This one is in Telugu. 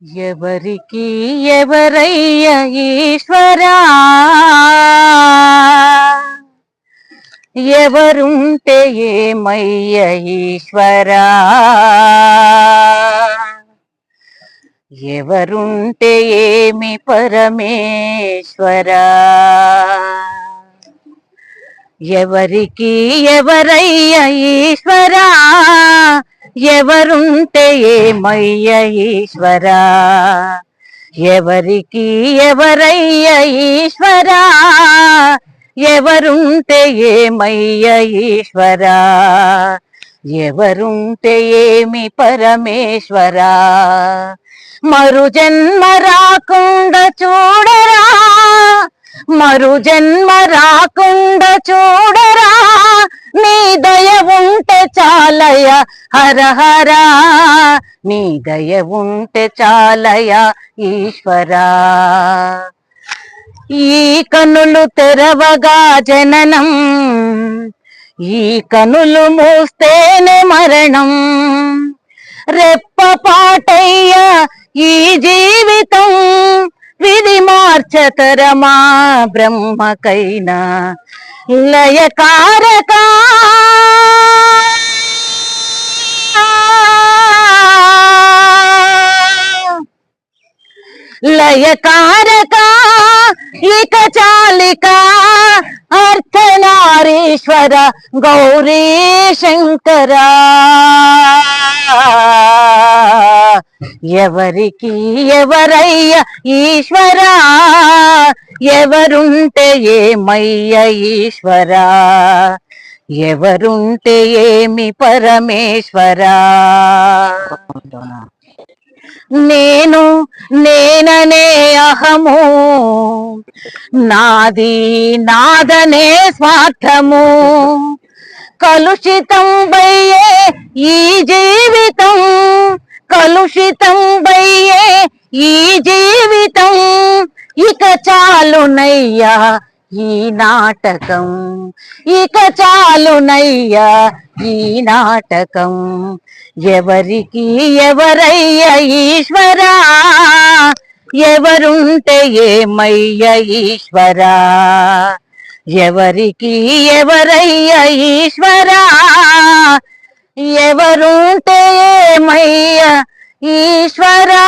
ఎవరికి ఎవరయ్య ఈశ్వరా, ఎవరుంటే ఏమయ్య ఈశ్వరా, ఎవరుంటే ఏమి పరమేశ్వరా. ఎవరికి ఎవరయ్య ఈశ్వరా, ఎవరుంటే ఏమయ్య ఈశ్వరా, ఎవరికి ఎవరయ్య ఈశ్వరా, ఎవరుంటే ఏమయ్య ఈశ్వరా, ఎవరుంటే ఏమి పరమేశ్వరా. మరు జన్మ రాకుండా చూడరా, మరు జన్మ రాకుండా చూడరా, నీ దయ ఉంటే చాలయ హరహర, నీ దయ ఉంటే చాలయ ఈశ్వరా. ఈ కనులు తెరవగా జననం, ఈ కనులు మూస్తేనే మరణం, రెప్పపాటయ్య ఈ జీవితం, విధి మార్చతరమా బ్రహ్మకైనా లయకారక. లయకారక ఇక చాలిక అర్ధనారీశ్వర గౌరీ శంకర. ఎవరికి ఎవరయ్య ఈశ్వరా, ఎవరుంటే ఏమయ్య ఈశ్వరా, ఎవరుంటే ఏమి పరమేశ్వరా. నేను నేననే అహము, నాది నాదనే స్వార్థము, కలుషితం వయ్యే ఈ జీవితం, కలుషితం వయ్యే ఈ జీవితం, ఇక చాలునయ్యా ఈ నాటకం, ఇక చాలునయ్యా ఈ నాటకం. ఎవరికి ఎవరయ్య ఈశ్వరా, ఎవరుంటే ఏమయ్య ఈశ్వరా, ఎవరికి ఎవరయ్య ఈశ్వరా, ఎవరుంటే ఏమయ్య ఈశ్వరా.